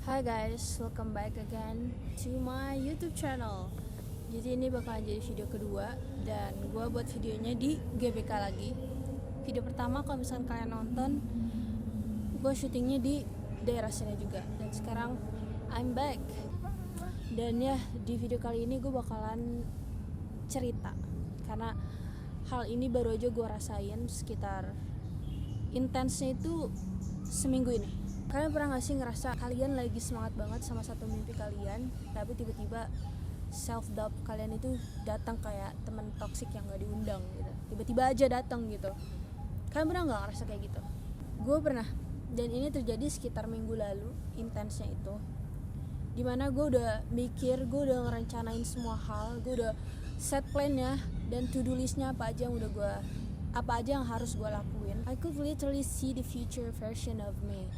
Hi guys, welcome back again to my YouTube channel. Jadi ini bakalan jadi video kedua dan gue buat videonya di GBK lagi. Video pertama kalau misalkan kalian nonton, gue syutingnya di daerah sini juga. Dan sekarang I'm back. Dan ya di video kali ini gue bakalan cerita karena hal ini baru aja gue rasain sekitar intensnya itu seminggu ini. Kalian pernah gak sih ngerasa kalian lagi semangat banget sama satu mimpi kalian, tapi tiba-tiba self doubt kalian itu datang kayak teman toksik yang gak diundang gitu. Tiba-tiba aja datang gitu. Kalian pernah gak ngerasa kayak gitu? Gue pernah. Dan ini terjadi sekitar minggu lalu, intensnya itu. Dimana gue udah mikir, gue udah ngerencanain semua hal, gue udah set plan-nya dan to-do list-nya apa aja yang harus gue lakuin. I could literally see the future version of me.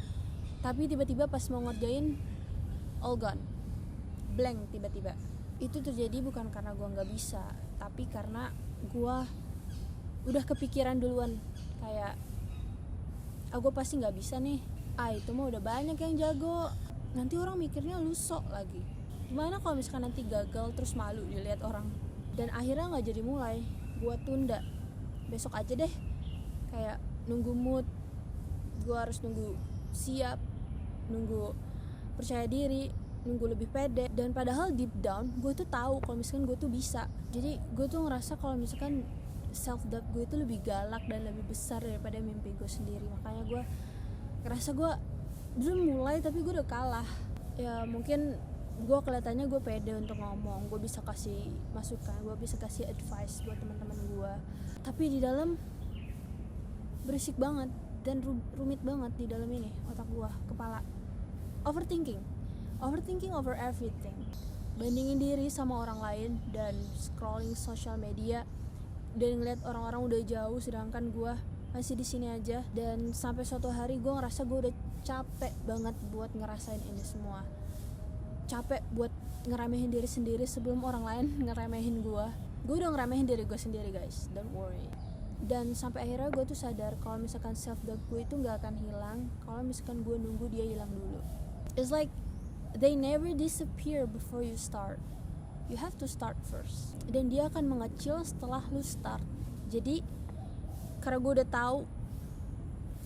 Tapi tiba-tiba pas mau ngerjain, all gone, blank tiba-tiba. Itu terjadi bukan karena gue nggak bisa, tapi karena gue udah kepikiran duluan kayak, gue pasti nggak bisa nih. Itu mah udah banyak yang jago. Nanti orang mikirnya lu sok lagi. Gimana kalau misalkan nanti gagal terus malu dilihat orang? Dan akhirnya nggak jadi mulai. Gue tunda. Besok aja deh. Kayak nunggu mood. Gue harus nunggu siap, nunggu percaya diri, nunggu lebih pede. Dan padahal deep down gue tuh tahu kalau misalkan gue tuh bisa. Jadi gue tuh ngerasa kalau misalkan self doubt gue itu lebih galak dan lebih besar daripada mimpi gue sendiri. Makanya gue ngerasa gue belum mulai tapi gue udah kalah. Ya mungkin gue kelihatannya gue pede untuk ngomong, gue bisa kasih masukan, gue bisa kasih advice buat teman-teman gue, tapi di dalam berisik banget dan rumit banget di dalam ini otak gua, kepala. Overthinking over everything. Bandingin diri sama orang lain dan scrolling social media dan ngeliat orang-orang udah jauh sedangkan gua masih di sini aja. Dan sampai suatu hari gua ngerasa gua udah capek banget buat ngerasain ini semua. Capek buat ngeremehin diri sendiri sebelum orang lain ngeremehin gua. Gua udah ngeremehin diri gua sendiri guys, don't worry. Dan sampai akhirnya gue tuh sadar kalau misalkan self doubt gue itu gak akan hilang kalau misalkan gue nunggu dia hilang dulu. It's like they never disappear before you start. You have to start first. Dan dia akan mengecil setelah lu start. Jadi karena gue udah tahu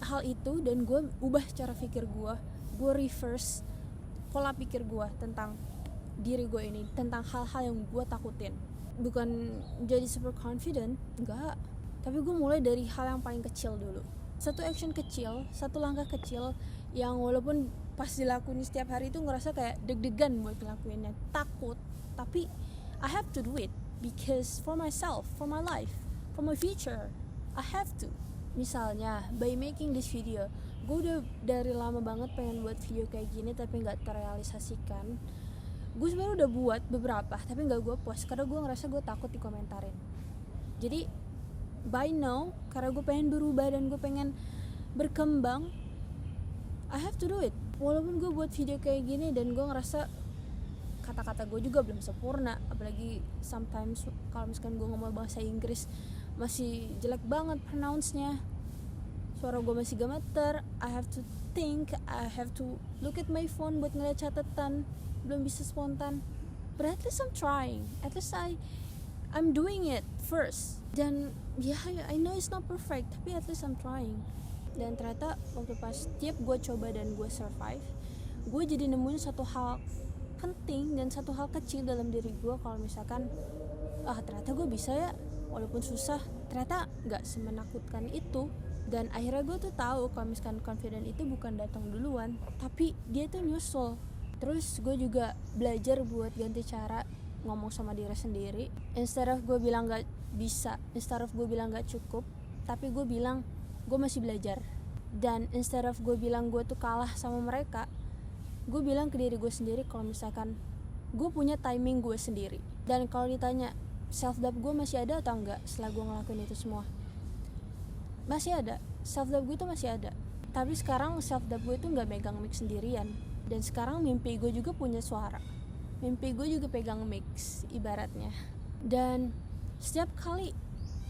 hal itu dan gue ubah cara pikir gue reverse pola pikir gue tentang diri gue ini, tentang hal-hal yang gue takutin. Bukan jadi super confident, enggak. Tapi gue mulai dari hal yang paling kecil dulu. Satu action kecil, satu langkah kecil yang walaupun pas dilakuin setiap hari itu ngerasa kayak deg-degan buat ngelakuinnya, takut. Tapi I have to do it because for myself, for my life, for my future, I have to. Misalnya by making this video, gue udah dari lama banget pengen buat video kayak gini tapi gak terrealisasikan. Gue sebenarnya udah buat beberapa tapi gak gue post karena gue ngerasa gue takut dikomentarin. Jadi by now, karena gue pengen berubah dan gue pengen berkembang, I have to do it. Walaupun gue buat video kayak gini dan gue ngerasa kata-kata gue juga belum sempurna, apalagi sometimes kalau misalkan gue ngomong bahasa Inggris masih jelek banget pronounce-nya, suara gue masih gemeter. I have to think, I have to look at my phone buat ngeliat catatan, belum bisa spontan. But at least I'm trying, at least I'm doing it first. Dan I know it's not perfect, tapi at least I'm trying. Dan ternyata waktu pas tiap gue coba dan gue survive, gue jadi nemuin satu hal penting dan satu hal kecil dalam diri gue. Kalau misalkan ternyata gue bisa ya, walaupun susah, ternyata gak semenakutkan itu. Dan akhirnya gue tuh tahu kalau misalkan confident itu bukan datang duluan, tapi dia tuh nyusul. Terus gue juga belajar buat ganti cara ngomong sama diri sendiri. Instead of gue bilang gak bisa, instead of gue bilang gak cukup, tapi gue bilang gue masih belajar. Dan instead of gue bilang gue tuh kalah sama mereka, gue bilang ke diri gue sendiri kalau misalkan gue punya timing gue sendiri. Dan kalau ditanya self doubt gue masih ada atau enggak setelah gue ngelakuin itu semua, masih ada. Self doubt gue itu masih ada. Tapi sekarang self doubt gue itu gak megang mic sendirian. Dan sekarang mimpi gue juga punya suara, mimpi gue juga pegang mix ibaratnya. Dan setiap kali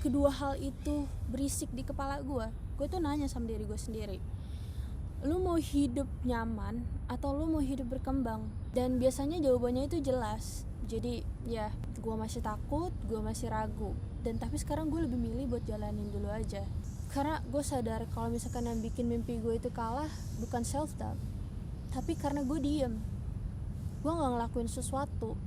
kedua hal itu berisik di kepala gue tuh nanya sama diri gue sendiri, lu mau hidup nyaman atau lu mau hidup berkembang? Dan biasanya jawabannya itu jelas. Jadi ya, gue masih takut, gue masih ragu. Dan tapi sekarang gue lebih milih buat jalanin dulu aja. Karena gue sadar kalau misalkan yang bikin mimpi gue itu kalah bukan self doubt, tapi karena gue diem, gue nggak ngelakuin sesuatu.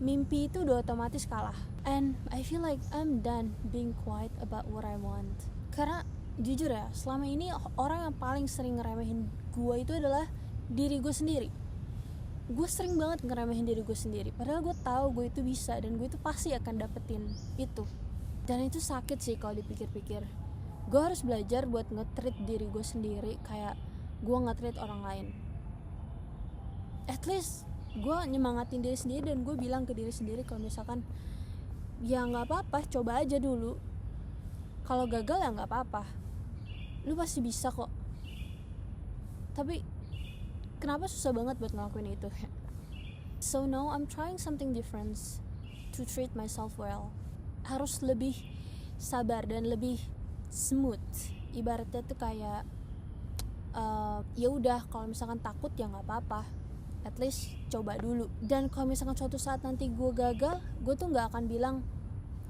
Mimpi itu udah otomatis kalah. And I feel like I'm done being quiet about what I want. Karena jujur ya, selama ini orang yang paling sering ngeremehin gue itu adalah diri gue sendiri. Gue sering banget ngeremehin diri gue sendiri, padahal gue tahu gue itu bisa dan gue itu pasti akan dapetin itu. Dan itu sakit sih kalau dipikir-pikir. Gue harus belajar buat nge-treat diri gue sendiri kayak gue nge-treat orang lain. At least gue nyemangatin diri sendiri dan gue bilang ke diri sendiri kalau misalkan ya nggak apa-apa, coba aja dulu. Kalau gagal ya nggak apa-apa, lu pasti bisa kok. Tapi kenapa susah banget buat ngelakuin itu? So now I'm trying something different to treat myself well. Harus lebih sabar dan lebih smooth. Ibaratnya tuh kayak ya udah, kalau misalkan takut ya nggak apa-apa, at least coba dulu. Dan kalau misalkan suatu saat nanti gue gagal, gue tuh nggak akan bilang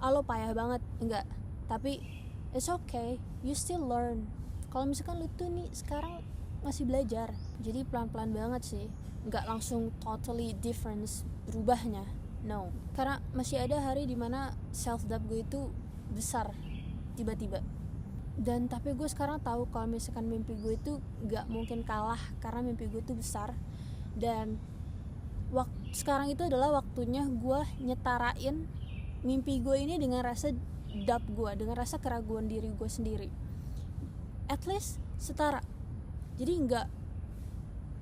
lo payah banget, enggak. Tapi it's okay, you still learn. Kalau misalkan lu tuh nih sekarang masih belajar, jadi pelan-pelan banget sih, nggak langsung totally different berubahnya, no. Karena masih ada hari dimana self doubt gue itu besar tiba-tiba. Dan tapi gue sekarang tahu kalau misalkan mimpi gue itu nggak mungkin kalah karena mimpi gue itu besar. Dan sekarang itu adalah waktunya gue nyetarain mimpi gue ini dengan rasa doubt gue, dengan rasa keraguan diri gue sendiri. At least setara. Jadi nggak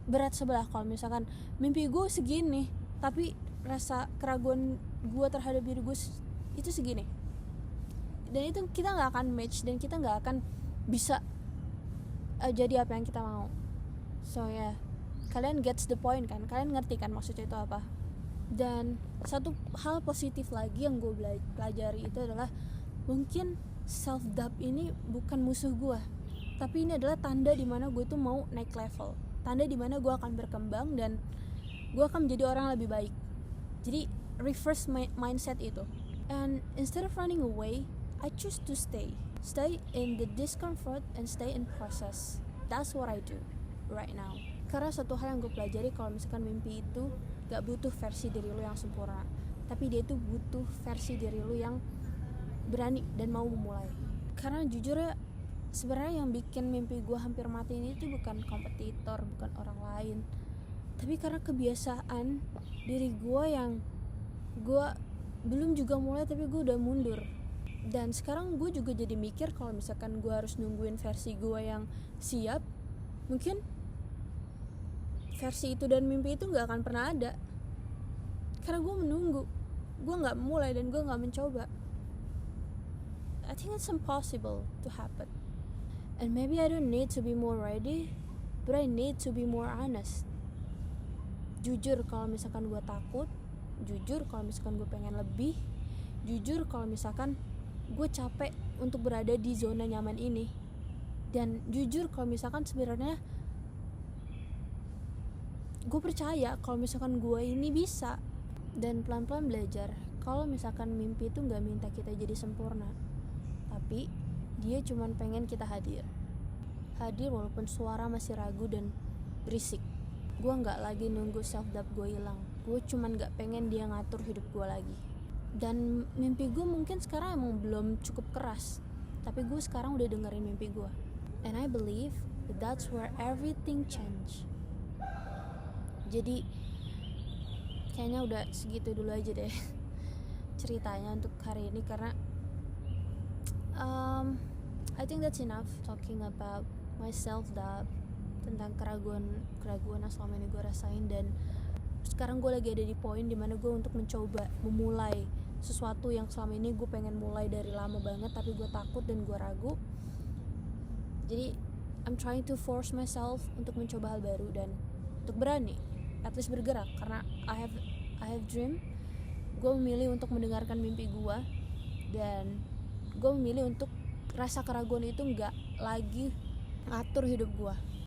berat sebelah kalau misalkan mimpi gue segini, tapi rasa keraguan gue terhadap diri gue itu segini. Dan itu kita nggak akan match dan kita nggak akan bisa jadi apa yang kita mau. So ya, kalian gets the point kan? Kalian ngerti kan maksudnya itu apa? Dan satu hal positif lagi yang gue pelajari itu adalah mungkin self doubt ini bukan musuh gue, tapi ini adalah tanda dimana gue tuh mau naik level, tanda dimana gue akan berkembang dan gue akan menjadi orang yang lebih baik. Jadi reverse mindset itu. And instead of running away, I choose to stay in the discomfort and stay in process. That's what I do right now. Karena satu hal yang gue pelajari, kalau misalkan mimpi itu gak butuh versi diri lu yang sempurna, tapi dia itu butuh versi diri lu yang berani dan mau memulai. Karena jujur ya, sebenarnya yang bikin mimpi gue hampir mati ini tuh bukan kompetitor, bukan orang lain, tapi karena kebiasaan diri gue yang gue belum juga mulai tapi gue udah mundur. Dan sekarang gue juga jadi mikir kalau misalkan gue harus nungguin versi gue yang siap, mungkin versi itu dan mimpi itu gak akan pernah ada. Karena gue menunggu, gue gak mulai dan gue gak mencoba. I think it's impossible to happen. And maybe I don't need to be more ready, but I need to be more honest. Jujur kalau misalkan gue takut, jujur kalau misalkan gue pengen lebih, jujur kalau misalkan gue capek untuk berada di zona nyaman ini, dan jujur kalau misalkan sebenarnya gue percaya kalau misalkan gue ini bisa. Dan pelan-pelan belajar kalau misalkan mimpi itu gak minta kita jadi sempurna, tapi dia cuman pengen kita hadir walaupun suara masih ragu dan berisik. Gue gak lagi nunggu self doubt gue hilang, gue cuman gak pengen dia ngatur hidup gue lagi. Dan mimpi gue mungkin sekarang emang belum cukup keras, tapi gue sekarang udah dengerin mimpi gue, and I believe that's where everything change. Jadi kayaknya udah segitu dulu aja deh ceritanya untuk hari ini, karena I think that's enough talking about my self doubt, tentang keraguan yang selama ini gue rasain. Dan sekarang gue lagi ada di poin dimana gue untuk mencoba memulai sesuatu yang selama ini gue pengen mulai dari lama banget, tapi gue takut dan gue ragu. Jadi I'm trying to force myself untuk mencoba hal baru dan untuk berani at least bergerak, karena I have dream. Gue memilih untuk mendengarkan mimpi gue, dan gue memilih untuk rasa keraguan itu gak lagi ngatur hidup gue.